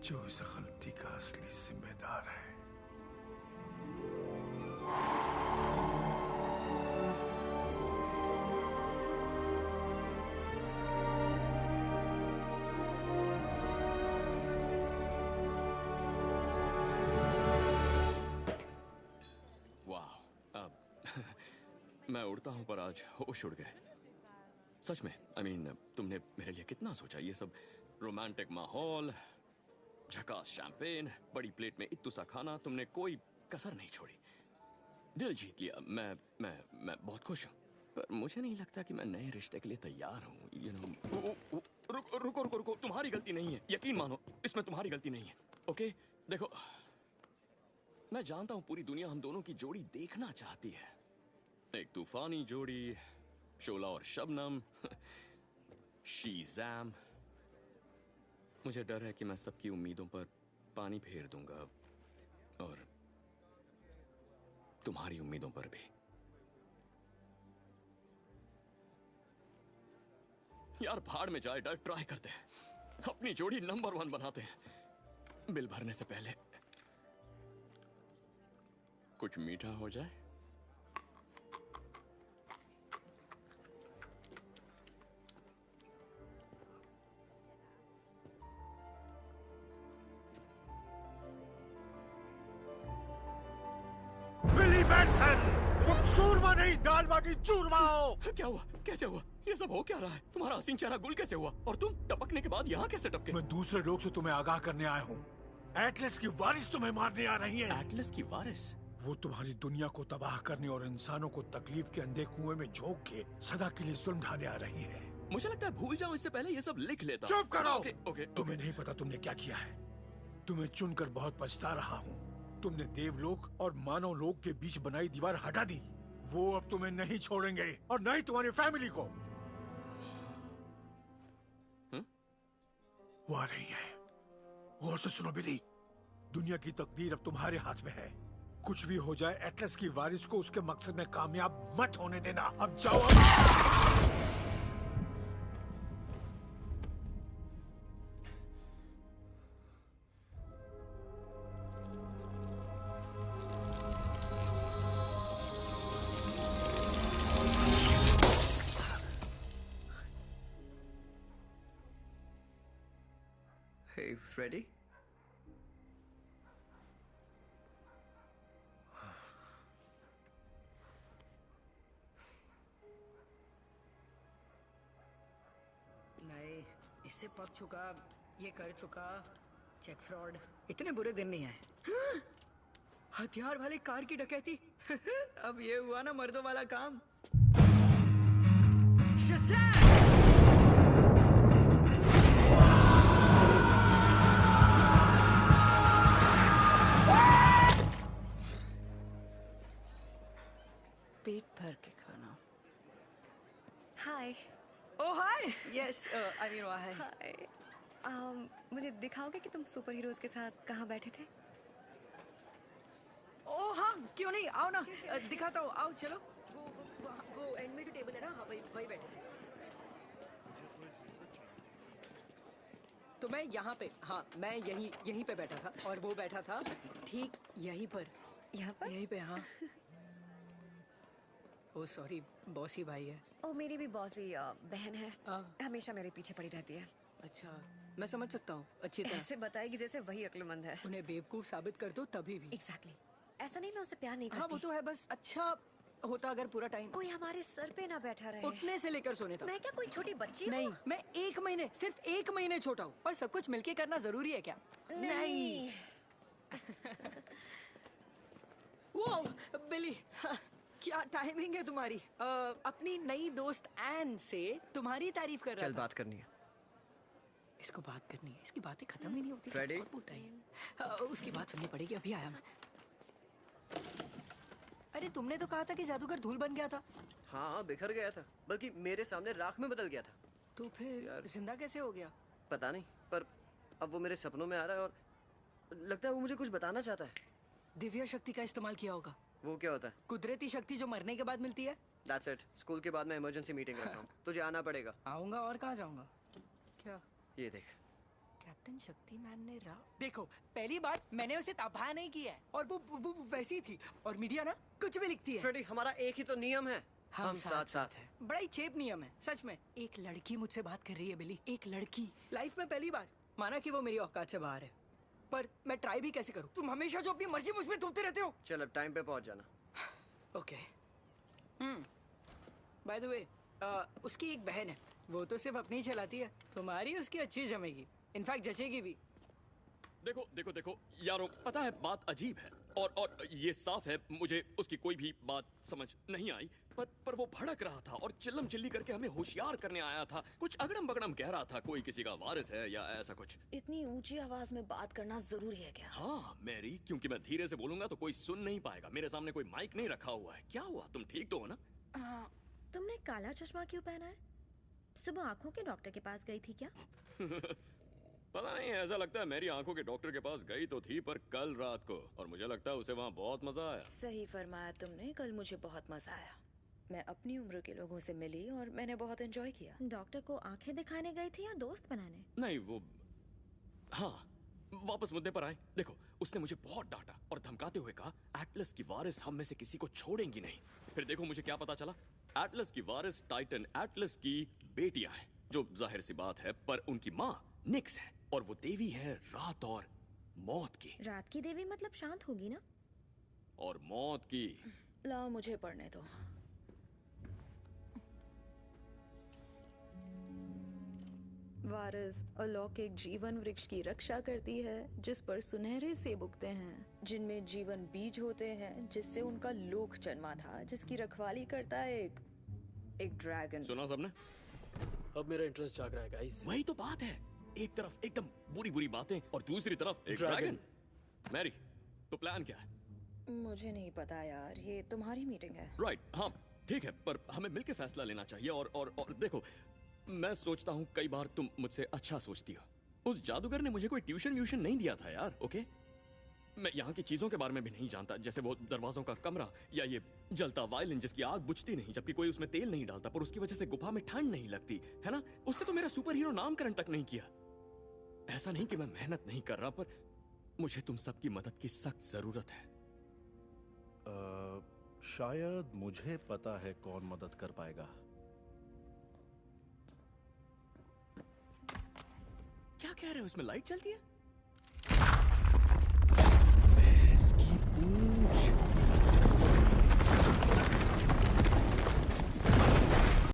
जो इस गलती का असली जिम्मेदार है। वाह, मैं उड़ता हूं पर आज होश उड़ गए। सच में, तुमने मेरे लिए कितना सोचा। ये सब रोमांटिक माहौल, झकास शैंपेन, बड़ी प्लेट में इत्तू सा खाना, तुमने कोई कसर नहीं छोड़ी। दिल जीत लिया। मैं बहुत खुश हूँ, पर मुझे नहीं लगता कि मैं नए रिश्ते के लिए तैयार हूँ। रुको रुको रुको रुको, तुम्हारी गलती नहीं है, यकीन मानो, इसमें तुम्हारी गलती नहीं है। ओके, देखो, मैं जानता हूँ पूरी दुनिया हम दोनों की जोड़ी देखना चाहती है। एक तूफानी जोड़ी, शोला और शबनम, शीज़ैम। मुझे डर है कि मैं सबकी उम्मीदों पर पानी फेर दूंगा, और तुम्हारी उम्मीदों पर भी। यार भाड़ में जाए, डर ट्राई करते हैं, अपनी जोड़ी नंबर 1 बनाते हैं। बिल भरने से पहले कुछ मीठा हो जाए। बिली बैटसन, तुम सूरमा नहीं, दाल बाटी चूरमा हो। क्या हुआ? कैसे हुआ? ये सब हो क्या रहा है? तुम्हारा हसीन चेहरा गुल कैसे हुआ? और तुम टपकने के बाद यहाँ कैसे टपके? मैं दूसरे लोग से तुम्हें आगाह करने आया हूँ। एटलस की वारिस तुम्हें मारने आ रही है। एटलस की वारिस? वो तुम्हारी दुनिया को तबाह करने और इंसानों को तकलीफ के अंधे कुएं में झोंक के सदा के लिए जुल्म ढाने आ रही है। मुझे लगता है भूल जाऊं इससे पहले ये सब लिख लेता। चुप करो। ओके। तुम्हें नहीं पता तुमने क्या किया है। तुम्हें चुनकर बहुत पछता रहा हूँ। तुमने देवलोक और मानव लोक के बीच बनाई दीवार हटा दी। वो अब तुम्हें नहीं छोड़ेंगे, और न ही तुम्हारी फैमिली को। वो आ रही है। गौर से सुनो बिली, दुनिया की तकदीर अब तुम्हारे हाथ में है। कुछ भी हो जाए, एटलस की वारिस को उसके मकसद में कामयाब मत होने देना। अब जाओ। Hey, Freddy? नहीं, इससे पक चुका, ये कर चुका, चेक फ्रॉड, इतने बुरे दिन नहीं आए। हथियार वाली कार की डकैती। अब ये हुआ ना मर्दों वाला काम। शज़ैम! पेट भर के खाना। हाय। ओह हाय। यस, आई मीन हाय। हाय। मुझे दिखाओगे कि तुम सुपर हीरोज के साथ कहाँ बैठे थे? ओह हाँ, क्यों नहीं, आओ ना, दिखाता हूँ, आओ चलो। वो एंड में जो टेबल है ना, हाँ वही बैठे थे। तो मैं यहाँ पे, हाँ मैं यहीं पे बैठा था, और वो बैठा था ठीक यहीं पर। यहाँ पर? यहीं पे, हाँ। ओ सॉरी, बॉसी भाई है। ओ मेरी भी बॉसी बहन है, हाँ। हमेशा मेरे पीछे पड़ी रहती है। अच्छा, मैं समझ सकता हूँ अच्छी तरह। ऐसे बताएगी जैसे वही अक्लमंद है। उन्हें बेवकूफ साबित कर दो तभी भी। एग्जैक्टली। ऐसा नहीं मैं उसे प्यार नहीं हाँ करती। वो तो है, बस अच्छा होता अगर पूरा टाइम कोई हमारे सर पे ना बैठा रहे। उठने से लेकर सोने तक। मैं क्या कोई छोटी बच्ची नहीं, हूँ? मैं 1 महीने, सिर्फ 1 महीने छोटा हूँ, और सब कुछ मिलके करना जरूरी है क्या? नहीं। वो बिली, क्या टाइमिंग है तुम्हारी। अपनी नई दोस्त एन से तुम्हारी तारीफ कर रहा चल था। बात करनी है। इसको बात करनी है, इसकी बातें खत्म ही नहीं होती। फ्रेडी? बहुत बोलता है ये। उसकी बात सुननी पड़ेगी, अभी आया मैं। अरे तुमने तो कहा था कि जादूगर धूल बन गया था। हाँ, बिखर गया था, बल्कि मेरे सामने राख में बदल गया था। तो फिर जिंदा कैसे हो गया? पता नहीं, पर अब वो मेरे सपनों में आ रहा है, और लगता है वो मुझे कुछ बताना चाहता है। दिव्य शक्ति का इस्तेमाल किया होगा। वो क्या होता है? कुदरती शक्ति जो मरने के बाद मिलती है। That's it. स्कूल के बाद मैं इमरजेंसी मीटिंग रखता हूँ, तुझे आना पड़ेगा। आऊंगा, और कहाँ जाऊंगा? क्या? ये देख। क्या? कैप्टन शक्तिमान ने देखो, पहली बार मैंने उसे तबाह नहीं किया है, और वो वैसी थी, और मीडिया ना कुछ भी लिखती है। फ्रेडी, हमारा एक ही तो नियम है, हम साथ साथ हैं। बड़ा ही चेप नियम है, सच में। एक लड़की मुझसे बात कर रही है बिली, एक लड़की, लाइफ में पहली बार। माना कि वो मेरी औकात से बाहर है, पर मैं ट्राई भी कैसे करूं? तुम हमेशा जो अपनी मर्जी मुझ पे थोपते रहते हो। चल अब टाइम पे पहुंच जाना। ओके। बाय द वे, उसकी एक बहन है, वो तो सिर्फ अपनी ही चलाती है। तुम्हारी उसकी अच्छी जमेगी, इनफैक्ट जचेगी भी। देखो देखो देखो यारो, पता है बात अजीब है, और ये साफ है मुझे उसकी कोई भी बात समझ नहीं आई, पर वो भड़क रहा था और चिल्लम चिल्ली करके हमें होशियार करने आया था। कुछ अगड़म बगड़म कह रहा था, कोई किसी का वारिस है या ऐसा कुछ। इतनी ऊंची आवाज में बात करना जरूरी है क्या? हाँ मैरी, क्योंकि मैं धीरे से बोलूंगा तो कोई सुन नहीं पाएगा। मेरे सामने कोई माइक नहीं रखा हुआ है। क्या हुआ, तुम ठीक तो हो ना? तुमने काला चश्मा क्यों पहना है? सुबह आंखों के डॉक्टर के पास गई थी क्या? पता नहीं, ऐसा लगता है मेरी आंखों के डॉक्टर के पास गई तो थी, पर कल रात को, और मुझे लगता है उसे वहाँ बहुत मजा आया। सही फरमाया तुमने, कल मुझे बहुत मजा आया। मैं अपनी उम्र के लोगों से मिली और मैंने बहुत एंजॉय किया। डॉक्टर को आंखें दिखाने गई थी या दोस्त बनाने? नहीं वो, हाँ वापस मुद्दे पर आए। देखो, उसने मुझे बहुत डांटा और धमकाते हुए कहा एटलस की वारिस हम में से किसी को छोड़ेंगी नहीं। फिर देखो मुझे क्या पता चला, एटलस की वारिस टाइटन एटलस की बेटियां हैं, जो जाहिर सी बात है, पर उनकी माँ निक्स है, और वो देवी है रात और मौत की। रात की देवी मतलब शांत होगी ना? और मौत की। लाओ मुझे पढ़ने दो। वारिस अलौकिक जीवन वृक्ष की रक्षा करती है, जिस पर सुनहरे सेब उगते हैं, जिनमें जीवन बीज होते हैं, जिससे उनका लोक जन्मा था, जिसकी रखवाली करता है एक ड्रैगन। सुना सबने? अब मेरा इंटरेस्ट जाग रहा है गाइस। वही तो बात है, एक तरफ एकदम बुरी बुरी बातें और दूसरी तरफ एक ड्रैगन। मैरी, तो प्लान क्या है? मुझे नहीं पता यार, ये तुम्हारी मीटिंग है। राइट, हाँ ठीक है, पर हमें मिलकर फैसला लेना चाहिए। और देखो, मैं सोचता हूँ कई बार तुम मुझसे अच्छा सोचती हो। उस जादूगर ने मुझे कोई ट्यूशन व्यूशन नहीं दिया था यार, ओके? मैं यहाँ की चीजों के बारे में भी नहीं जानता, जैसे वो दरवाजों का कमरा, या ये जलता वायलिन जिसकी आग बुझती नहीं जबकि कोई उसमें तेल नहीं डालता, पर उसकी वजह से गुफा में ठंड नहीं लगती है ना। उससे तो मेरा सुपर हीरो नामकरण तक नहीं किया। ऐसा नहीं कि मैं मेहनत नहीं कर रहा, पर मुझे तुम सबकी मदद की सख्त जरूरत है। शायद मुझे पता है कौन मदद कर पाएगा। क्या कह रहे हो, इसमें लाइट चलती है?